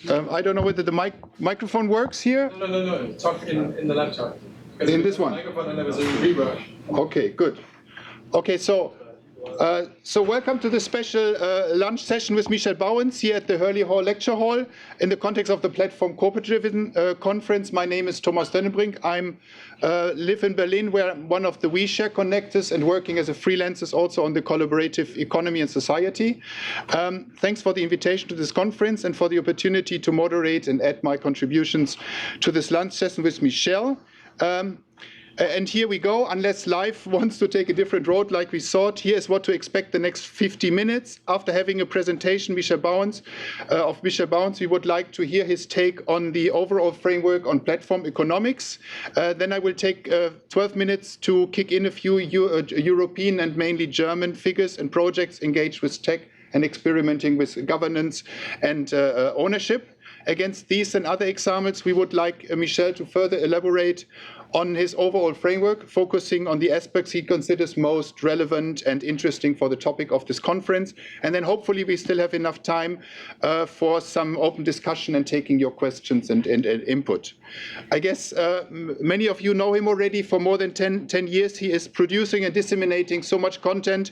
I don't know whether the microphone works here. No. Talk in the laptop. In this one. Microphone and there was a reverb. Okay, good. Okay, so welcome to the special lunch session with Michel Bauwens here at the Hurley Hall Lecture Hall in the context of the platform Cooperativism conference. My name is Dönnebrink. I live in Berlin, where I'm one of the WeShare connectors and working as a freelancer also on the collaborative economy and society. Thanks for the invitation to this conference and for the opportunity to moderate and add my contributions to this lunch session with Michel. And here we go, unless life wants to take a different road like we thought. Here is what to expect the next 50 minutes. After having a presentation of Michel Bauwens, we would like to hear his take on the overall framework on platform economics. Then I will take 12 minutes to kick in a few European and mainly German figures and projects engaged with tech and experimenting with governance and ownership. Against these and other examples, we would like Michel to further elaborate on his overall framework, focusing on the aspects he considers most relevant and interesting for the topic of this conference. And then hopefully we still have enough time for some open discussion and taking your questions and input. I guess many of you know him already. For more than 10 years, he is producing and disseminating so much content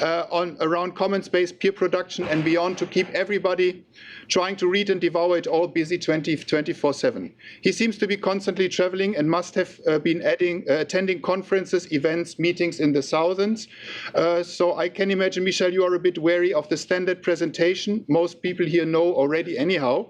around commons-based peer production and beyond to keep everybody trying to read and devour it all busy 24/7. He seems to be constantly traveling and must have been attending conferences, events, meetings in the thousands. So I can imagine, Michel, you are a bit wary of the standard presentation. Most people here know already anyhow.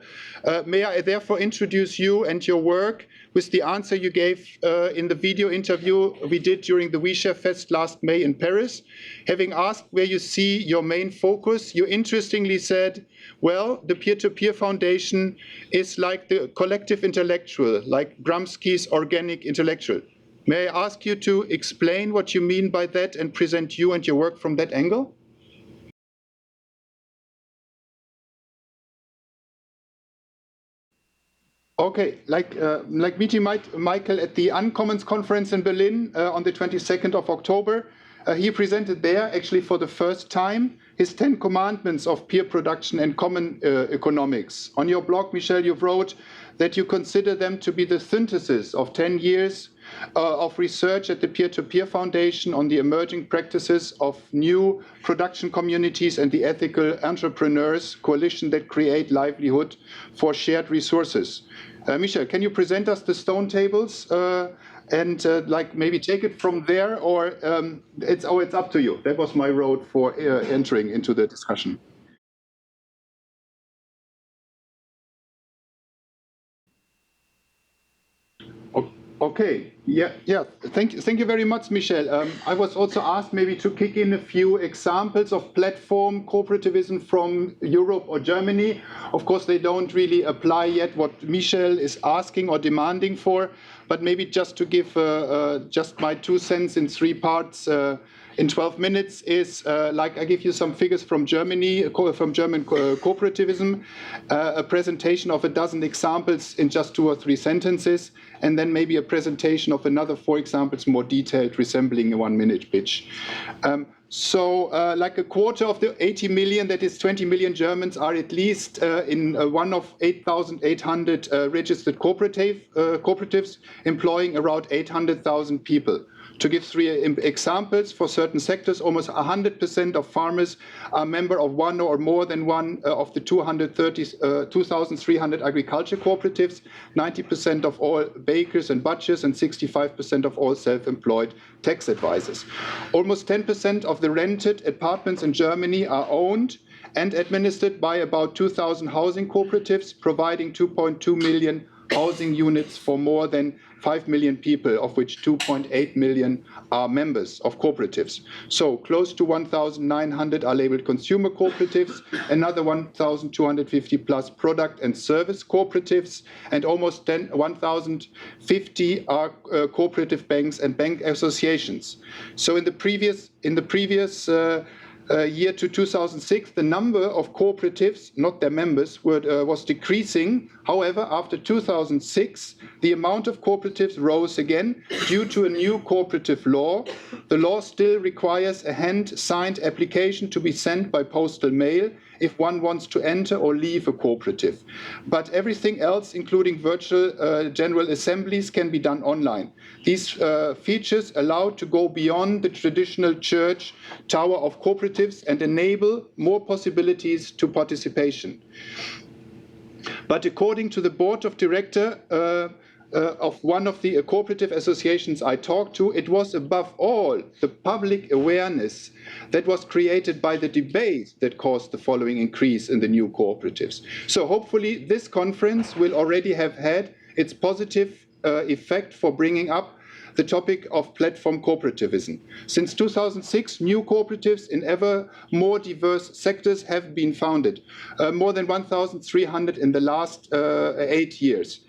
May I therefore introduce you and your work with the answer you gave in the video interview we did during the WeShare Fest last May in Paris. Having asked where you see your main focus, you interestingly said, well, the peer-to-peer foundation is like the collective intellectual, like Gramsci's organic intellectual. May I ask you to explain what you mean by that and present you and your work from that angle? Okay, like meeting Michael at the Uncommons conference in Berlin on the 22nd of October, he presented there, actually for the first time, his 10 commandments of peer production and common economics. On your blog, Michel, you wrote that you consider them to be the synthesis of 10 years of research at the Peer-to-Peer Foundation on the emerging practices of new production communities and the ethical entrepreneurs coalition that create livelihood for shared resources. Michel, can you present us the stone tables and like maybe take it from there, or it's up to you. That was my road for entering into the discussion. Okay, yeah. Thank you very much, Michel. I was also asked maybe to kick in a few examples of platform cooperativism from Europe or Germany. Of course, they don't really apply yet what Michel is asking or demanding for, but maybe just to give just my 2 cents in 3 parts in 12 minutes is like I give you some figures from Germany, from German cooperativism, a presentation of a dozen examples in just 2 or 3 sentences, and then maybe a presentation of another 4 examples, more detailed, resembling a 1-minute pitch. So like a quarter of the 80 million, that is 20 million Germans, are at least in one of 8,800 registered cooperatives employing around 800,000 people. To give 3 examples, for certain sectors, almost 100% of farmers are member of one or more than one of the 2,300 agriculture cooperatives, 90% of all bakers and butchers, and 65% of all self-employed tax advisors. Almost 10% of the rented apartments in Germany are owned and administered by about 2,000 housing cooperatives, providing 2.2 million housing units for more than 5 million people, of which 2.8 million are members of cooperatives. So close to 1,900 are labeled consumer cooperatives, another 1,250 plus product and service cooperatives, and almost 1,050 are cooperative banks and bank associations. So in the previous year to 2006, the number of cooperatives, not their members, was decreasing. However, after 2006, the amount of cooperatives rose again due to a new cooperative law. The law still requires a hand-signed application to be sent by postal mail if one wants to enter or leave a cooperative. But everything else, including virtual general assemblies, can be done online. These features allow to go beyond the traditional church tower of cooperatives and enable more possibilities to participation. But according to the board of directors of one of the cooperative associations I talked to, it was above all the public awareness that was created by the debate that caused the following increase in the new cooperatives. So hopefully this conference will already have had its positive effect for bringing up the topic of platform cooperativism. Since 2006, new cooperatives in ever more diverse sectors have been founded, more than 1,300 in the last 8 years.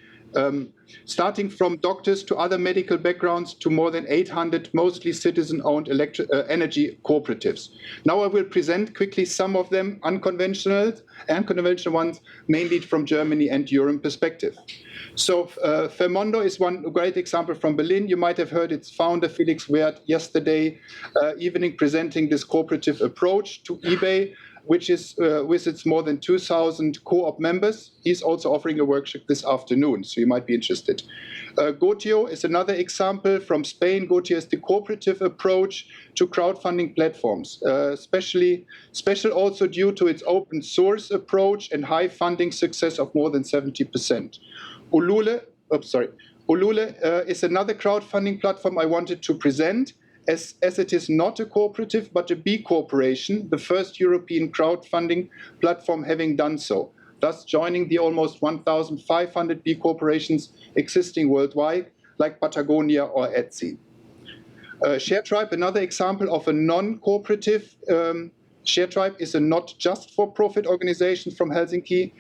Starting from doctors to other medical backgrounds to more than 800 mostly citizen-owned energy cooperatives. Now I will present quickly some of them, unconventional and conventional ones, mainly from Germany and Europe perspective. So Vermondo is one great example from Berlin. You might have heard its founder, Felix Wert, yesterday evening presenting this cooperative approach to eBay, which is with its more than 2,000 co-op members. He's also offering a workshop this afternoon, so you might be interested. Gotio is another example from Spain. Gotio is the cooperative approach to crowdfunding platforms, special also due to its open source approach and high funding success of more than 70%. Ulule is another crowdfunding platform I wanted to present, as it is not a cooperative but a B corporation, the first European crowdfunding platform having done so, thus joining the almost 1,500 B corporations existing worldwide, like Patagonia or Etsy. ShareTribe, another example of a non-cooperative. ShareTribe is a not just for-profit organization from Helsinki.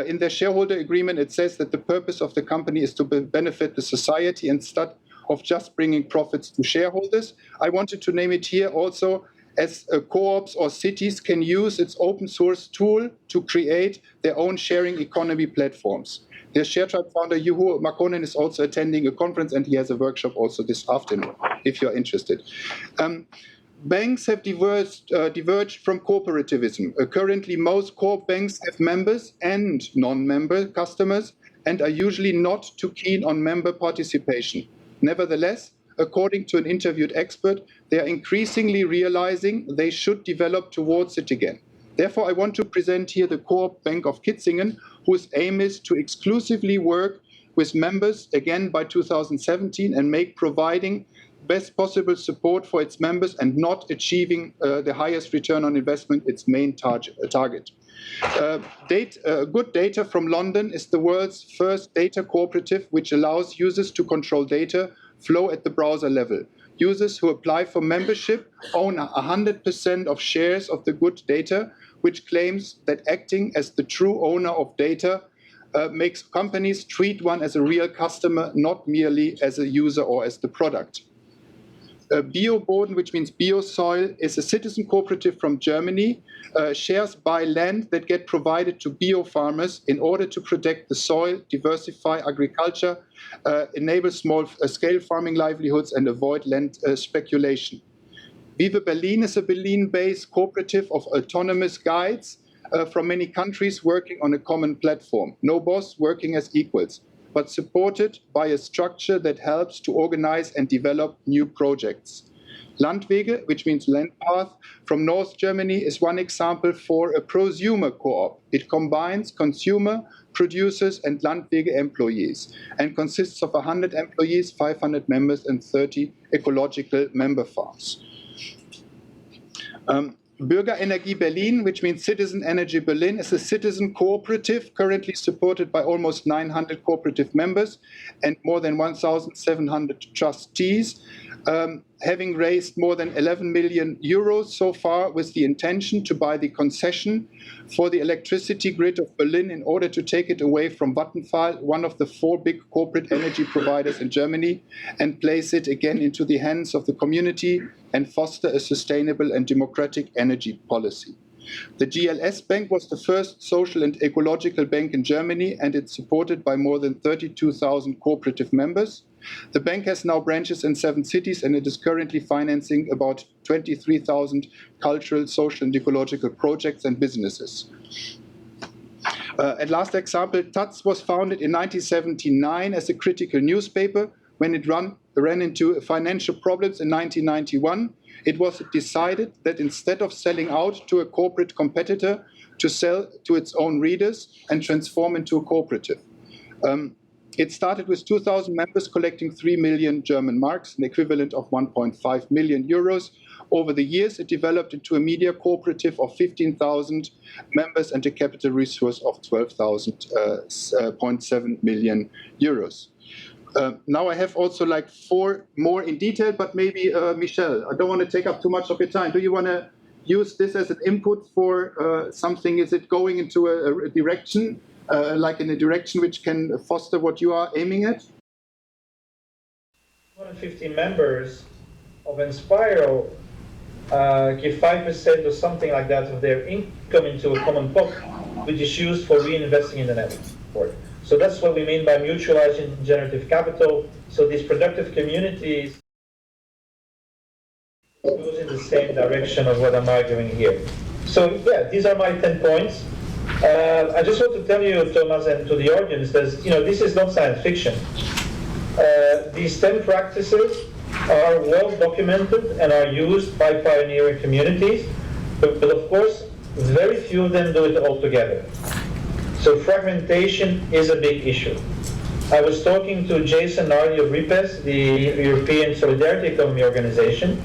In their shareholder agreement, it says that the purpose of the company is to benefit the society instead of just bringing profits to shareholders. I wanted to name it here also as co-ops or cities can use its open source tool to create their own sharing economy platforms. The ShareTribe founder, Juho Makkonen, is also attending a conference, and he has a workshop also this afternoon, if you're interested. Banks have diverged from cooperativism. Currently, most core banks have members and non-member customers and are usually not too keen on member participation. Nevertheless, according to an interviewed expert, they are increasingly realizing they should develop towards it again. Therefore, I want to present here the Co-op Bank of Kitzingen, whose aim is to exclusively work with members again by 2017 and make providing best possible support for its members and not achieving the highest return on investment, its main target. Good Data from London is the world's first data cooperative which allows users to control data flow at the browser level. Users who apply for membership own 100% of shares of the Good Data, which claims that acting as the true owner of data makes companies treat one as a real customer, not merely as a user or as the product. Bioboden, which means biosoil, is a citizen cooperative from Germany. Shares buy land that get provided to bio farmers in order to protect the soil, diversify agriculture, enable small-scale farming livelihoods, and avoid land speculation. Vive Berlin is a Berlin-based cooperative of autonomous guides from many countries working on a common platform. No boss, working as equals, but supported by a structure that helps to organize and develop new projects. Landwege, which means land path, from North Germany is one example for a prosumer co-op. It combines consumer, producers, and Landwege employees and consists of 100 employees, 500 members, and 30 ecological member farms. Bürgerenergie Berlin, which means Citizen Energy Berlin, is a citizen cooperative currently supported by almost 900 cooperative members and more than 1,700 trustees, having raised more than 11 million euros so far with the intention to buy the concession for the electricity grid of Berlin in order to take it away from Vattenfall, one of the 4 big corporate energy providers in Germany, and place it again into the hands of the community and foster a sustainable and democratic energy policy. The GLS Bank was the first social and ecological bank in Germany, and it's supported by more than 32,000 cooperative members. The bank has now branches in 7 cities, and it is currently financing about 23,000 cultural, social, and ecological projects and businesses. And last example, Taz was founded in 1979 as a critical newspaper. When it ran into financial problems in 1991, it was decided that instead of selling out to a corporate competitor, to sell to its own readers and transform into a cooperative. It started with 2,000 members collecting 3 million German marks, an equivalent of 1.5 million euros. Over the years, it developed into a media cooperative of 15,000 members and a capital resource of 12,000.7 million euros. Now I have also like 4 more in detail, but maybe Michel, I don't want to take up too much of your time. Do you want to use this as an input for something? Is it going into a direction, like in a direction which can foster what you are aiming at? 250 members of Inspiro give 5% or something like that of their income into a common pot, which is used for reinvesting in the network. So that's what we mean by mutualizing generative capital. So these productive communities goes in the same direction of what I'm arguing here. So yeah, these are my 10 points. I just want to tell you, Thomas, and to the audience, that this is not science fiction. These 10 practices are well documented and are used by pioneering communities, but of course, very few of them do it all together. So fragmentation is a big issue. I was talking to Jason Nardi of RIPES, the European Solidarity Economy Organization.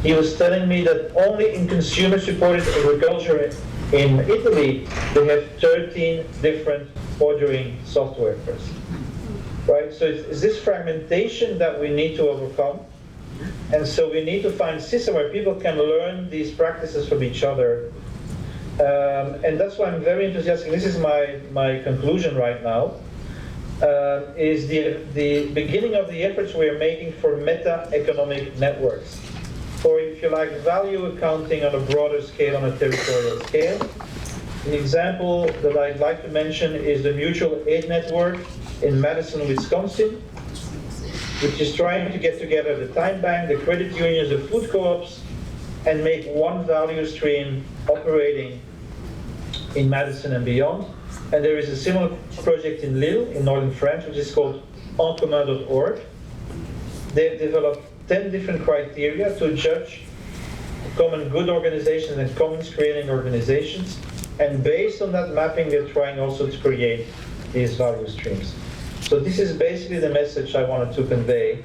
He was telling me that only in consumer-supported agriculture in Italy, they have 13 different ordering softwares. Right? So it's this fragmentation that we need to overcome. And so we need to find systems where people can learn these practices from each other. And that's why I'm very enthusiastic. This is my conclusion right now, is the beginning of the efforts we're making for meta-economic networks. Or if you like, value accounting on a broader scale, on a territorial scale. An example that I'd like to mention is the mutual aid network in Madison, Wisconsin, which is trying to get together the time bank, the credit unions, the food co-ops, and make one value stream operating in Madison and beyond. And there is a similar project in Lille, in northern France, which is called encommun.org. They've developed 10 different criteria to judge common good organizations and commons creating organizations. And based on that mapping, they're trying also to create these value streams. So this is basically the message I wanted to convey.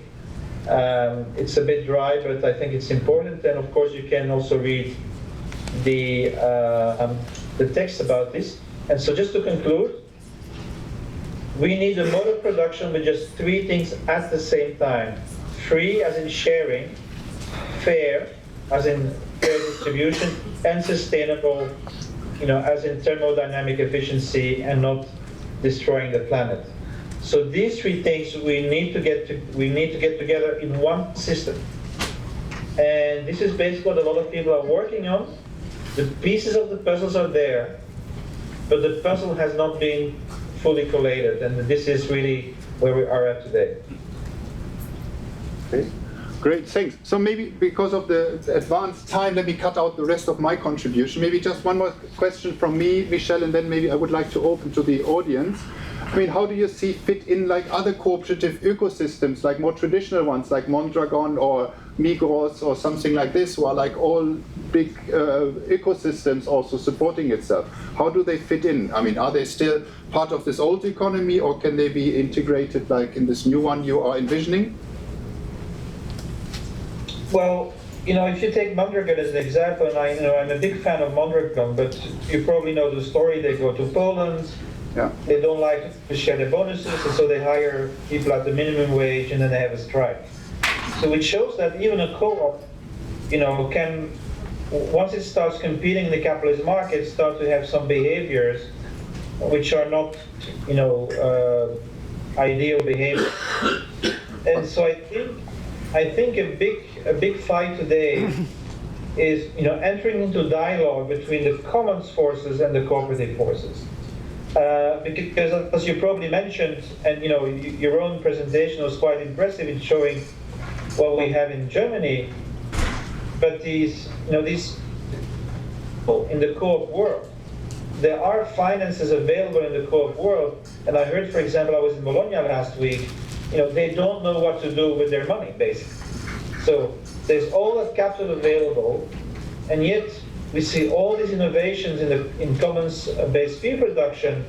It's a bit dry, but I think it's important. And of course, you can also read the text about this. And so just to conclude, we need a mode of production with just 3 things at the same time. Free, as in sharing, fair, as in fair distribution, and sustainable, as in thermodynamic efficiency and not destroying the planet. So these 3 things we need to get together in one system. And this is basically what a lot of people are working on. The pieces of the puzzles are there, but the puzzle has not been fully collated, and this is really where we are at today. Okay. Great, thanks. So maybe because of the advanced time, let me cut out the rest of my contribution. Maybe just one more question from me, Michel, and then maybe I would like to open to the audience. I mean, how do you see fit in like other cooperative ecosystems, like more traditional ones, like Mondragon or Migros or something like this, who are like all big ecosystems also supporting itself? How do they fit in? I mean, are they still part of this old economy, or can they be integrated like in this new one you are envisioning? Well, if you take Mondragon as an example, and I'm a big fan of Mondragon, but you probably know the story. They go to Poland. Yeah. They don't like to share their bonuses, and so they hire people at the minimum wage, and then they have a strike. So it shows that even a co-op, can, once it starts competing in the capitalist market, start to have some behaviors which are not, ideal behavior. And so I think a big fight today is entering into dialogue between the commons forces and the cooperative forces. Because as you probably mentioned, and your own presentation was quite impressive in showing what we have in Germany, but these in the co-op world, there are finances available in the co-op world, and I heard, for example, I was in Bologna last week, they don't know what to do with their money, basically. So there's all that capital available, and yet we see all these innovations in commons-based feed production,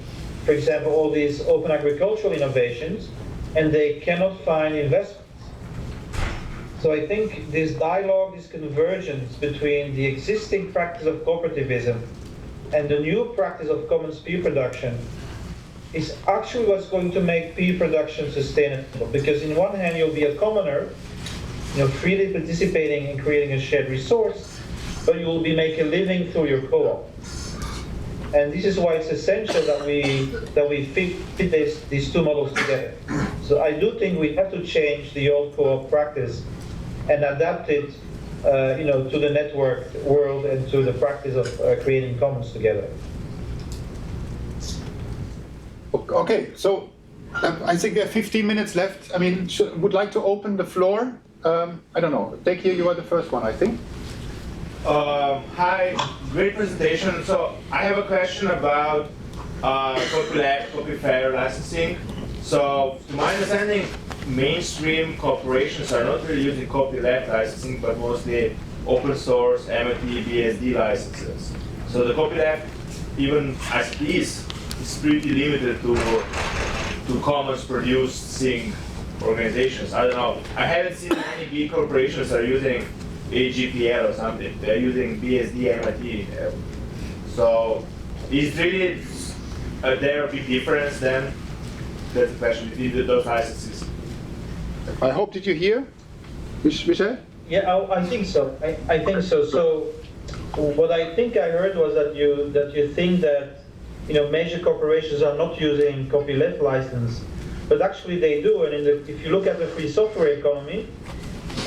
for example, all these open agricultural innovations, and they cannot find investments. So I think this dialogue, this convergence between the existing practice of cooperativism and the new practice of commons feed production is actually what's going to make feed production sustainable. Because in one hand, you'll be a commoner, freely participating in creating a shared resource, but you will be making a living through your co-op. And this is why it's essential that we fit these two models together. So I do think we have to change the old co-op practice and adapt it, to the network world and to the practice of creating commons together. Okay, so I think there are 15 minutes left. I mean, would like to open the floor. I don't know. Dekir, you are the first one, I think. Hi, great presentation. So I have a question about copyleft, copy-fair licensing. So to my understanding, mainstream corporations are not really using copyleft licensing, but mostly open source, MIT, BSD licenses. So the copyleft, even as it is pretty limited to commons producing organizations. I don't know. I haven't seen any big corporations are using AGPL or something. They're using BSD, MIT. So is really there a big difference then? That's the question between those licenses. I hope, did you hear, Michel? Yeah, I think so. I think so. So what I think I heard was that you think that major corporations are not using copyleft license, but actually they do. And if you look at the free software economy,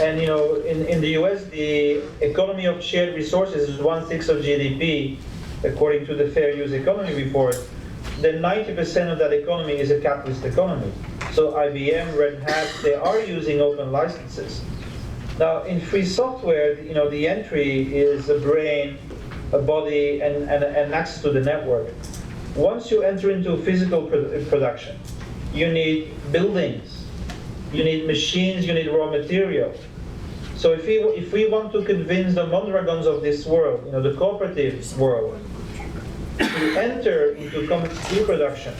and in the US, the economy of shared resources is 1/6 of GDP, according to the Fair Use Economy report. Then 90% of that economy is a capitalist economy. So IBM, Red Hat, they are using open licenses. Now, in free software, the entry is a brain, a body, and access to the network. Once you enter into physical production, you need buildings, you need machines, you need raw material. So if we want to convince the Mondragons of this world, the cooperative world, to enter into common food production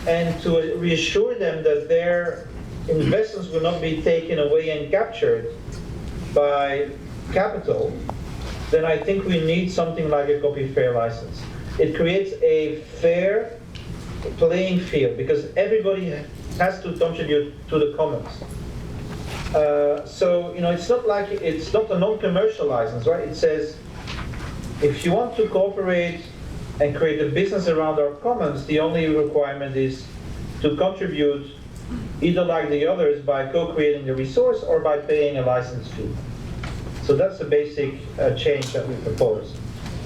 and to reassure them that their investments will not be taken away and captured by capital, then I think we need something like a copy-fair license. It creates a fair playing field because everybody has to contribute to the commons. So it's not a non-commercial license, right? It says if you want to cooperate and create a business around our commons, the only requirement is to contribute either like the others by co-creating the resource or by paying a license fee. So that's the basic change that we propose.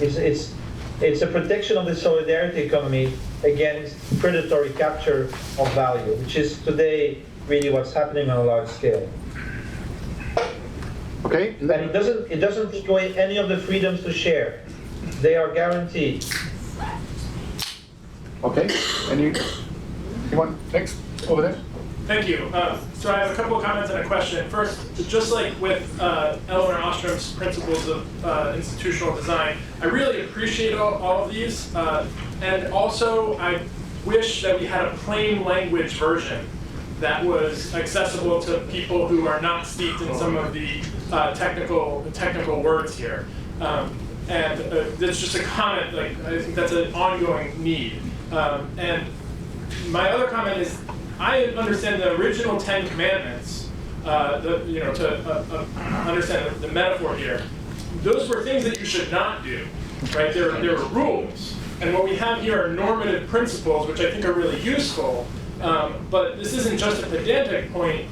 It's a protection of the solidarity economy against predatory capture of value, which is today really what's happening on a large scale. Okay. And it doesn't take away any of the freedoms to share. They are guaranteed. Okay. Anyone next over there? Thank you. So I have a couple of comments and a question. First, just like with Elinor Ostrom's principles of institutional design, I really appreciate all of these. And also, I wish that we had a plain language version that was accessible to people who are not steeped in some of the technical words here. And that's just a comment. Like I think that's an ongoing need. And my other comment is, I understand the original 10 Commandments. To understand the metaphor here, those were things that you should not do, right? There were rules, and what we have here are normative principles, which I think are really useful. But this isn't just a pedantic point.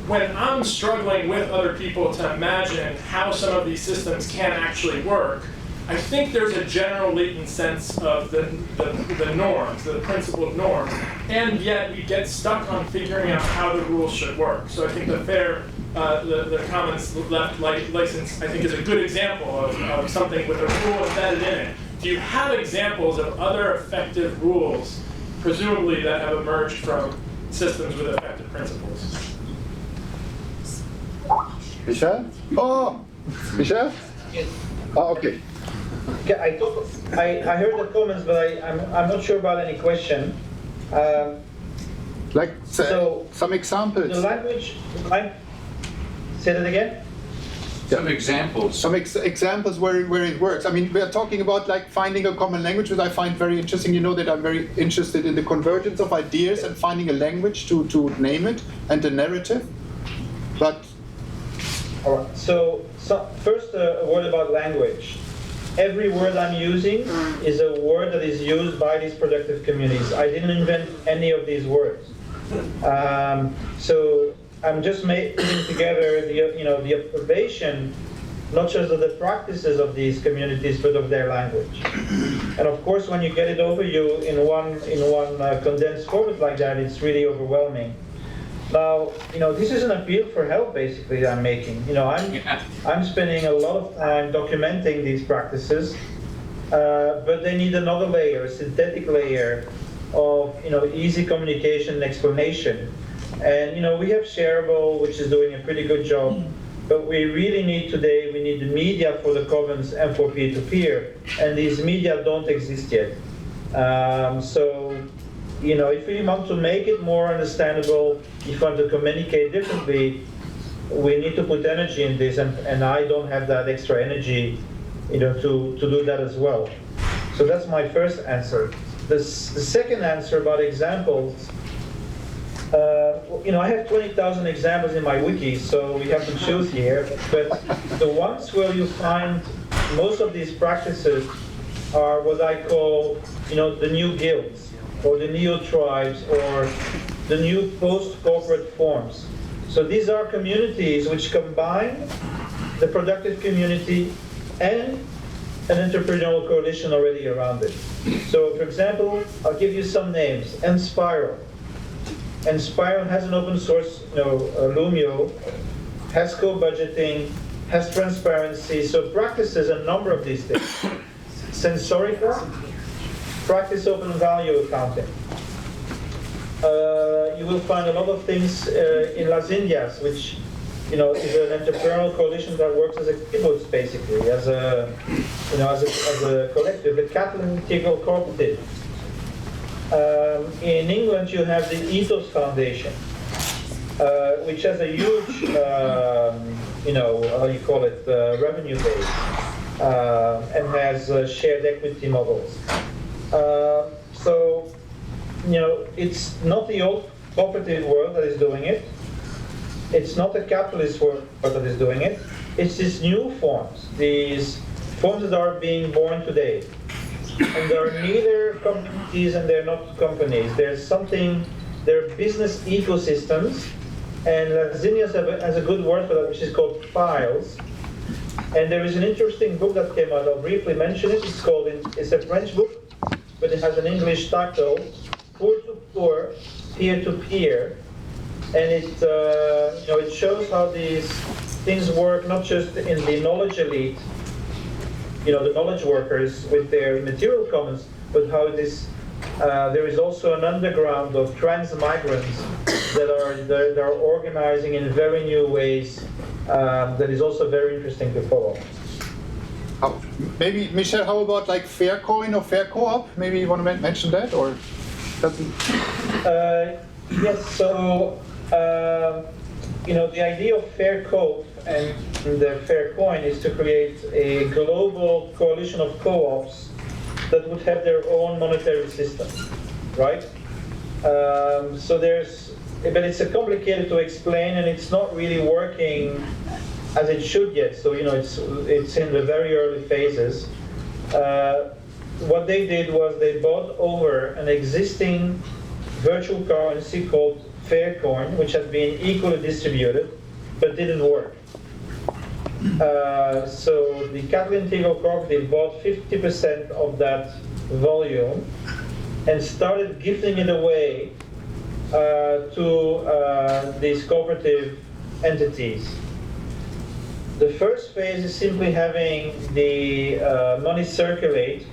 When I'm struggling with other people to imagine how some of these systems can actually work, I think there's a general latent sense of the norms, the principled norms, and yet we get stuck on figuring out how the rules should work. So I think the Commons left license, I think, is a good example of something with a rule embedded in it, do you have examples of other effective rules, presumably that have emerged from systems with effective principles? Michel? Oh, Michel? Yes. Oh, okay. Yeah, I heard the comments, but I'm not sure about any question. Like So, some examples. The language, say that again? Some examples. Some examples where it works. I mean, we are talking about like finding a common language, which I find very interesting. You know that I'm very interested in the convergence of ideas and finding a language to name it and a narrative. But All right. So first, a word about language. Every word I'm using is a word that is used by these productive communities. I didn't invent any of these words. So I'm just putting together the observation, not just of the practices of these communities, but of their language. And of course, when you get it over you in one condensed format like that, it's really overwhelming. Now, this is an appeal for help, basically, that I'm making. I'm spending a lot of time documenting these practices, but they need another layer, a synthetic layer of easy communication and explanation. And we have Shareable, which is doing a pretty good job, but we really need today, we need the media for the commons and for peer-to-peer, and these media don't exist yet. So, if we want to make it more understandable, if we want to communicate differently, we need to put energy in this, and I don't have that extra energy, to do that as well. So that's my first answer. The second answer about examples, I have 20,000 examples in my wiki, so we have to choose here. But the ones where you find most of these practices are what I call, the new guilds, or the neo-tribes, or the new post-corporate forms. So these are communities which combine the productive community and an entrepreneurial coalition already around it. So, for example, I'll give you some names. Spiral. And Spiral has an open source, Lumio, has co-budgeting, has transparency, so practices a number of these things. Sensorica, practice open value accounting. You will find a lot of things in Las Indias, which is an entrepreneurial coalition that works as a kibbutz, basically, as a collective, the Catalan Integral Cooperative. In England, you have the Ethos Foundation, which has a huge, revenue base, and has shared equity models. So, it's not the old cooperative world that is doing it. It's not the capitalist world that is doing it. It's these new forms, these forms that are being born today. And they're neither communities and they're not companies. There's something, they're business ecosystems. And Zinnias has a good word for that, which is called files. And there is an interesting book that came out. I'll briefly mention it. It's a French book, but it has an English title, Pour-to-Pour, Peer-to-Peer. And it shows how these things work, not just in the knowledge elite, the knowledge workers with their material commons, but how there is also an underground of trans migrants that are organizing in very new ways. That is also very interesting to follow. Maybe, Michel, how about like Faircoin or Fair Co-op? Maybe you want to mention that, or doesn't? Yes. So the idea of Fair Co-op and the Fair Coin is to create a global coalition of co-ops that would have their own monetary system, right? But it's complicated to explain, and it's not really working as it should yet. So it's in the very early phases. What they did was they bought over an existing virtual currency called Faircoin, which had been equally distributed, but didn't work. So the Catalan Integral Cooperative bought 50% of that volume and started gifting it away to these cooperative entities. The first phase is simply having the money circulate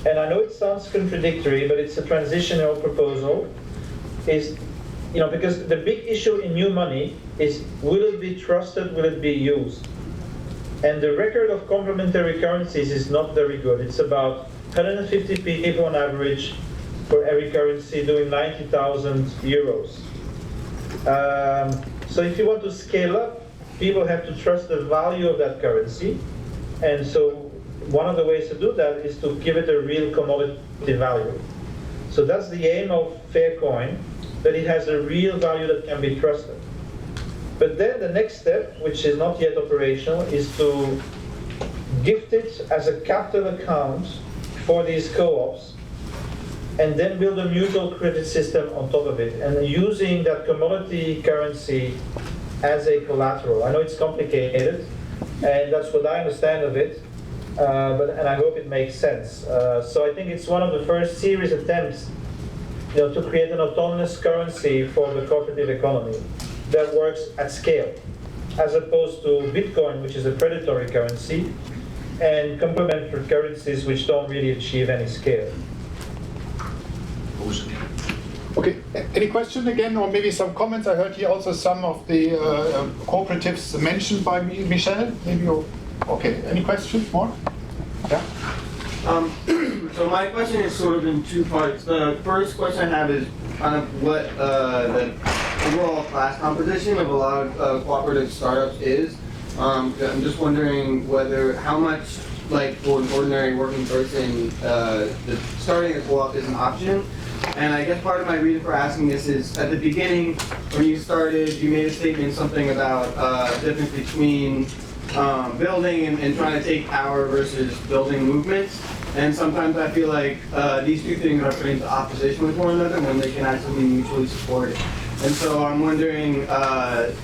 and I know it sounds contradictory, but it's a transitional proposal, is, because the big issue in new money is, will it be trusted, will it be used? And the record of complementary currencies is not very good. It's about 150 people on average for every currency doing 90,000 euros. So if you want to scale up, people have to trust the value of that currency. And so one of the ways to do that is to give it a real commodity value. So that's the aim of Faircoin, that it has a real value that can be trusted. But then the next step, which is not yet operational, is to gift it as a capital account for these co-ops, and then build a mutual credit system on top of it, and using that commodity currency as a collateral. I know it's complicated, and that's what I understand of it, and I hope it makes sense. So I think it's one of the first serious attempts, to create an autonomous currency for the cooperative economy that works at scale, as opposed to Bitcoin, which is a predatory currency, and complementary currencies which don't really achieve any scale. Okay, any question again, or maybe some comments? I heard here also some of the cooperatives mentioned by Michel. Maybe. Okay, any questions more? Yeah. So my question is sort of in two parts. The first question I have is kind of what the overall class composition of a lot of cooperative startups is. I'm just wondering how much, like for an ordinary working person, starting a co-op is an option. And I guess part of my reason for asking this is, at the beginning, when you started, you made a statement, something about the difference between building and trying to take power versus building movements. And sometimes I feel like these two things are put into opposition with one another when they can actually be mutually supported. And so I'm wondering,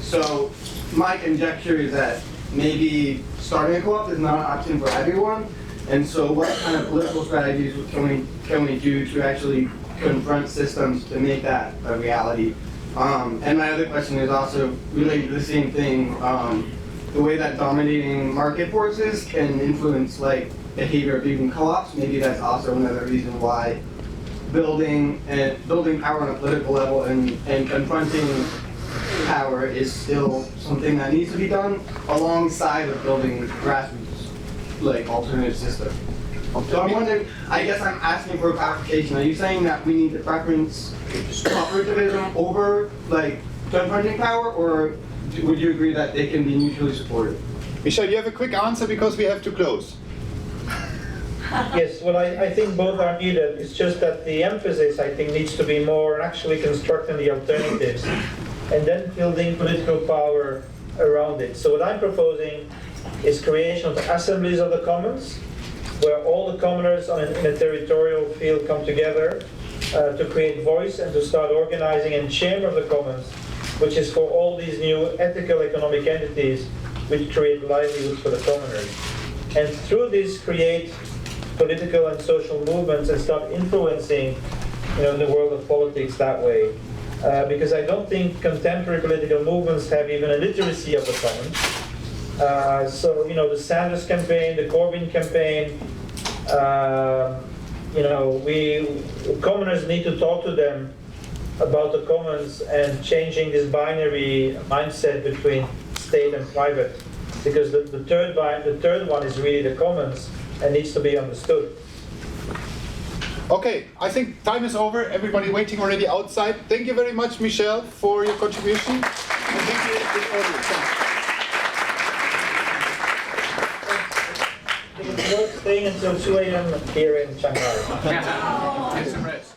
so my conjecture is that maybe starting a co-op is not an option for everyone. And so what kind of political strategies can we do to actually confront systems to make that a reality? And my other question is also related to the same thing, the way that dominating market forces can influence like behavior of even co-ops. Maybe that's also another reason why building power on a political level and confronting power is still something that needs to be done alongside of building grassroots, like alternative system. So I'm wondering, I guess I'm asking for a clarification. Are you saying that we need to preference cooperativism over like confronting power, or would you agree that they can be mutually supportive? Michel, you have a quick answer because we have to close. Yes, well, I think both are needed. It's just that the emphasis, I think, needs to be more on actually constructing the alternatives and then building political power around it. So what I'm proposing is creation of assemblies of the commons, where all the commoners in a territorial field come together to create voice and to start organizing, and chamber of the commons, which is for all these new ethical economic entities which create livelihoods for the commoners. And through this create political and social movements and start influencing the world of politics that way. Because I don't think contemporary political movements have even a literacy of the commons. So the Sanders campaign, the Corbyn campaign, we commoners need to talk to them about the commons and changing this binary mindset between state and private, because the third one is really the commons and needs to be understood. Okay, I think time is over. Everybody waiting already outside. Thank you very much, Michel, for your contribution. And thank you to the audience. It's worth staying until 2 a.m. here in Shanghai. Get some rest.